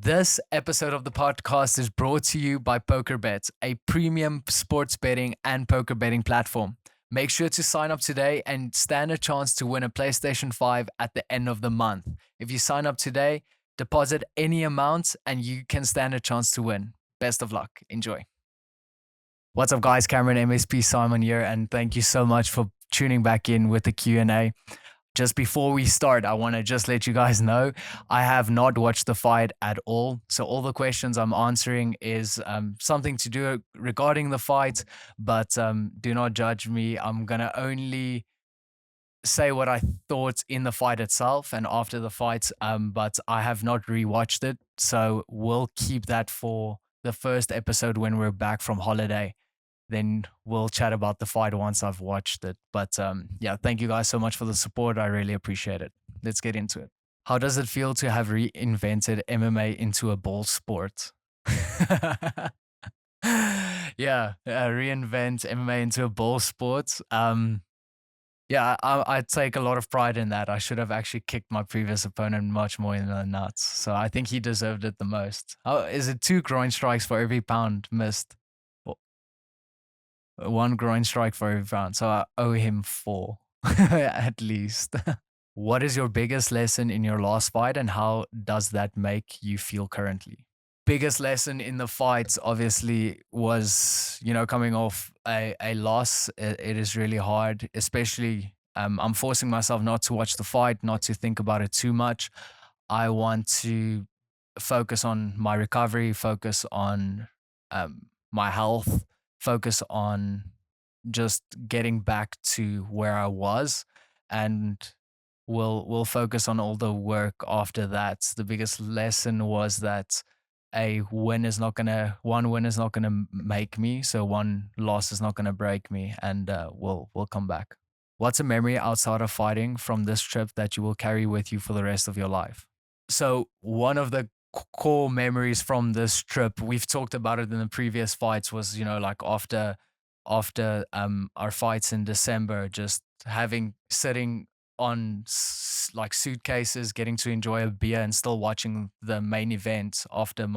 This episode of the podcast is brought to you by Pokerbet, a premium sports betting and poker betting platform. Make sure to sign up today and stand a chance to win a PlayStation 5 at the end of the month. If you sign up today, deposit any amount and you can stand a chance to win. Best of luck. Enjoy. What's up, guys? Cameron, MSP, Saaiman here, and thank you so much for tuning back in with the Q&A. Just before we start, I want to just let you guys know I have not watched the fight at all. So all the questions I'm answering is something to do regarding the fight, but do not judge me. I'm going to only say what I thought in the fight itself and after the fight, but I have not rewatched it. So we'll keep that for the first episode when we're back from holiday. Then we'll chat about the fight once I've watched it. But yeah, thank you guys so much for the support. I really appreciate it. Let's get into it. How does it feel to have reinvented MMA into a ball sport? Yeah, reinvent MMA into a ball sport. Yeah, I take a lot of pride in that. I should have actually kicked my previous opponent much more in the nuts. So I think he deserved it the most. Oh, is it 2 groin strikes for every pound missed? 1 groin strike for every round. So I owe him 4 at least. What is your biggest lesson in your last fight and how does that make you feel currently? Biggest lesson in the fight obviously was, coming off a loss. It is really hard, especially I'm forcing myself not to watch the fight, not to think about it too much. I want to focus on my recovery, focus on my health, focus on just getting back to where I was, and we'll focus on all the work after that. The biggest lesson was that one win is not gonna make me, so one loss is not gonna break me, and we'll come back. What's a memory outside of fighting from this trip that you will carry with you for the rest of your life? So one of the core memories from this trip, we've talked about it in the previous fights, was like after our fights in December, just sitting on like suitcases, getting to enjoy a beer and still watching the main event after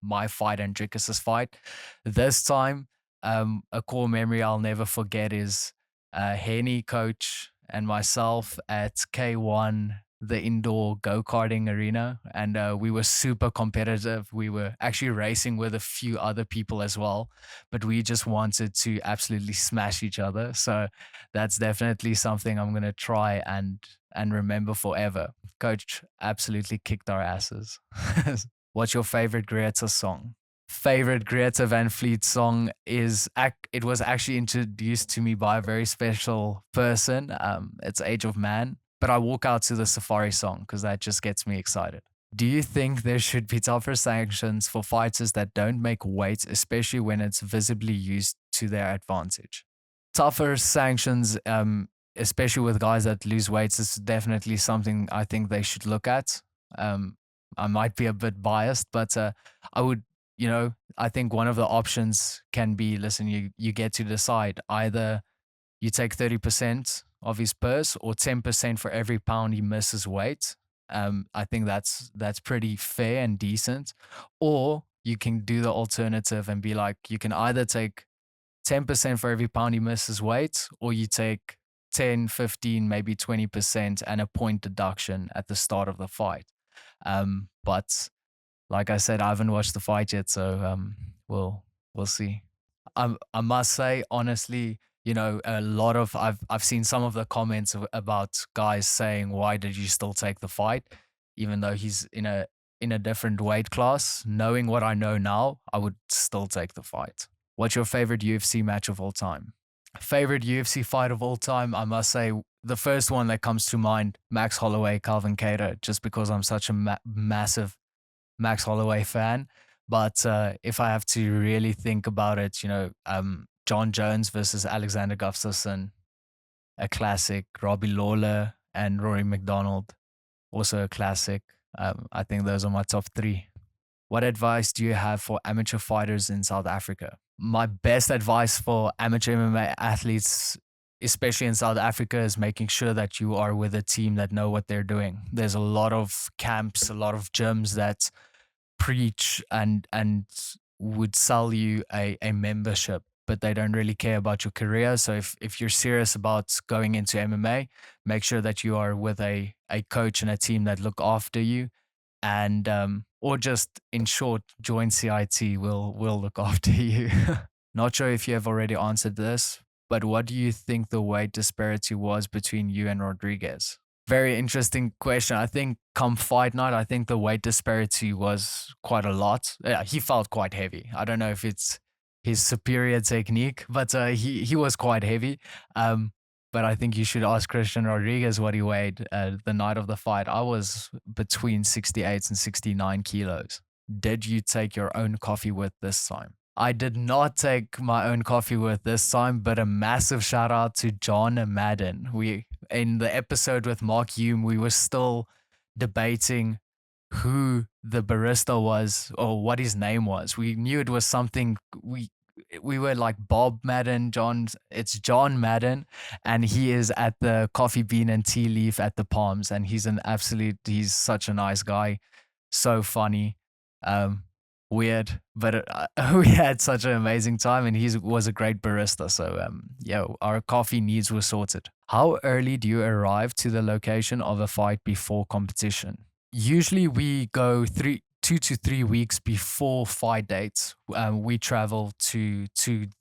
my fight and Dricus's fight. This time, a core memory I'll never forget is Henny coach and myself at K1, the indoor go-karting arena, and we were super competitive. We were actually racing with a few other people as well, but we just wanted to absolutely smash each other. So that's definitely something I'm going to try and remember forever. Coach absolutely kicked our asses. What's your favorite Greta song? Favorite Greta Van Fleet song it was actually introduced to me by a very special person. It's Age of Man, but I walk out to the Safari song because that just gets me excited. Do you think there should be tougher sanctions for fighters that don't make weight, especially when it's visibly used to their advantage? Tougher sanctions, especially with guys that lose weight, is definitely something I think they should look at. I might be a bit biased, but I would, I think one of the options can be, listen, you get to decide either you take 30% of his purse or 10% for every pound he misses weight. I think that's pretty fair and decent. Or you can do the alternative and be like, you can either take 10% for every pound he misses weight, or you take 10, 15, maybe 20% and a point deduction at the start of the fight. But like I said, I haven't watched the fight yet, so we'll see. I must say, honestly, a lot of I've seen some of the comments about guys saying, "Why did you still take the fight, even though he's in a different weight class?" Knowing what I know now, I would still take the fight. What's your favorite UFC match of all time? Favorite UFC fight of all time? I must say, the first one that comes to mind, Max Holloway, Calvin Kattar, just because I'm such a massive Max Holloway fan. But if I have to really think about it, John Jones versus Alexander Gustafsson, a classic. Robbie Lawler and Rory McDonald, also a classic. I think those are my top 3. What advice do you have for amateur fighters in South Africa? My best advice for amateur MMA athletes, especially in South Africa, is making sure that you are with a team that know what they're doing. There's a lot of camps, a lot of gyms that preach and would sell you a membership, but they don't really care about your career. So if you're serious about going into MMA, make sure that you are with a coach and a team that look after you, and or just in short, join CIT. Will look after you. Not sure if you have already answered this, but what do you think the weight disparity was between you and Rodriguez? Very interesting question. I think come fight night, I think the weight disparity was quite a lot. Yeah, he felt quite heavy. I don't know if it's his superior technique, but he was quite heavy. Um, but I think you should ask Christian Rodriguez what he weighed the night of the fight. I was between 68 and 69 kilos. Did you take your own coffee with this time? I did not take my own coffee with this time, but a massive shout out to John and Madden. We in the episode with Mark Hume, we were still debating who the barista was or what his name was. We knew it was something we were like Bob Madden, it's John Madden, and he is at the Coffee Bean and Tea Leaf at the Palms, and he's such a nice guy, so funny. Um, Weird, but we had such an amazing time, and he was a great barista. So yeah, our coffee needs were sorted. How early do you arrive to the location of a fight before competition? Usually we go 2 to 3 weeks before fight dates. We travel to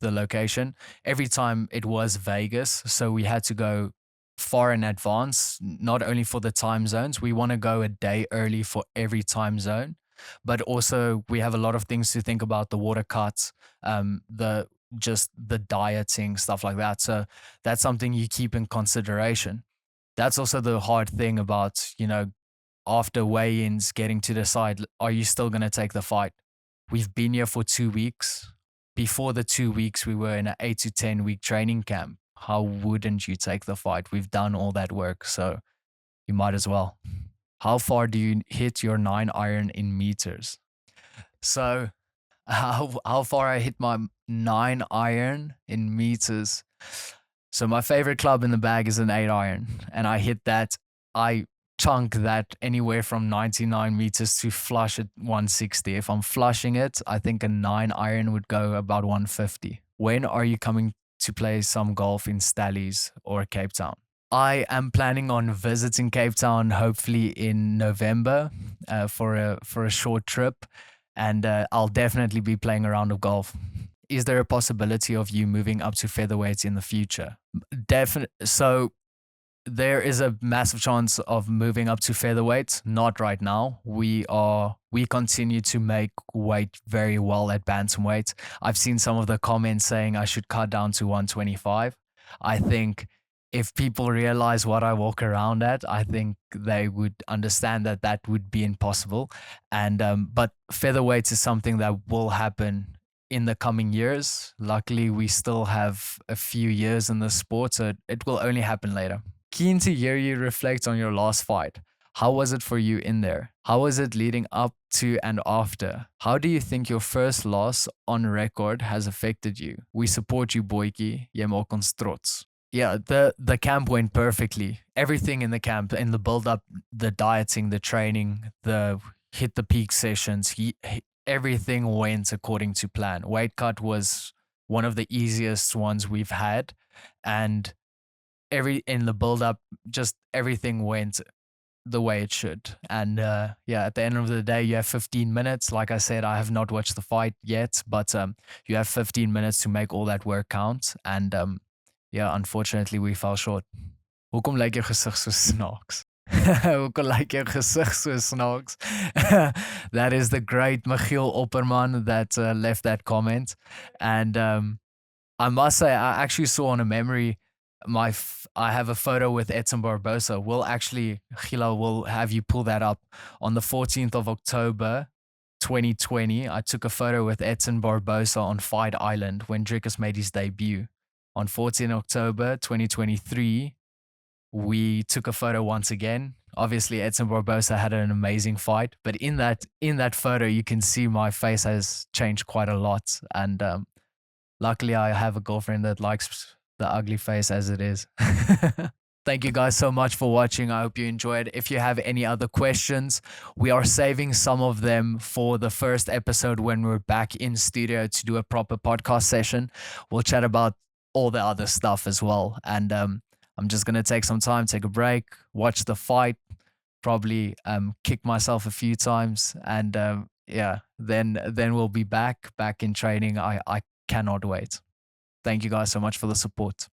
the location. Every time it was Vegas, so we had to go far in advance, not only for the time zones. We want to go a day early for every time zone, but also we have a lot of things to think about: the water cuts, the just the dieting, stuff like that. So that's something you keep in consideration. That's also the hard thing about, after weigh-ins, getting to decide, are you still going to take the fight? We've been here for 2 weeks. Before the 2 weeks, we were in an 8 to 10 week training camp. How wouldn't you take the fight? We've done all that work, so you might as well. How far do you hit your 9 iron in meters? So how far I hit my 9 iron in meters. So my favorite club in the bag is an 8 iron, and I hit that. I chunk that anywhere from 99 meters to flush at 160. If I'm flushing it, I think a 9 iron would go about 150. When are you coming to play some golf in Stallies or Cape Town? I am planning on visiting Cape Town hopefully in November for a short trip, and I'll definitely be playing a round of golf. Is there a possibility of you moving up to featherweight in the future? Definitely. So there is a massive chance of moving up to featherweight. Not right now. We continue to make weight very well at bantamweight. I've seen some of the comments saying I should cut down to 125. I think if people realize what I walk around at, I think they would understand that that would be impossible. And but featherweight is something that will happen in the coming years. Luckily, we still have a few years in the sport, so it will only happen later. Keen to hear you reflect on your last fight. How was it for you in there? How was it leading up to and after? How do you think your first loss on record has affected you? We support you, Boykie. Jy maak ons trots. Yeah, the camp went perfectly. Everything in the camp, in the build up, the dieting, the training, the hit the peak sessions, everything went according to plan. Weight cut was one of the easiest ones we've had, and in the build up, just everything went the way it should. And yeah, at the end of the day, you have 15 minutes. Like I said, I have not watched the fight yet, but you have 15 minutes to make all that work count. And yeah, unfortunately, we fell short. Hoekom lyk jou gesig so snaaks? Hoekom lyk jou gesig so snaaks? That is the great Michiel Opperman that left that comment. And I must say, I actually saw on a memory, I have a photo with Edson Barbosa. Gila will have you pull that up. On the 14th of October, 2020, I took a photo with Edson Barbosa on Fight Island when Drickus made his debut. On 14 October 2023, we took a photo once again. Obviously, Edson Barbosa had an amazing fight, but in that photo, you can see my face has changed quite a lot. And luckily, I have a girlfriend that likes the ugly face as it is. Thank you guys so much for watching. I hope you enjoyed. If you have any other questions, we are saving some of them for the first episode when we're back in studio to do a proper podcast session. We'll chat about all the other stuff as well. And I'm just going to take some time, take a break, watch the fight, probably kick myself a few times. And yeah, then we'll be back in training. I cannot wait. Thank you guys so much for the support.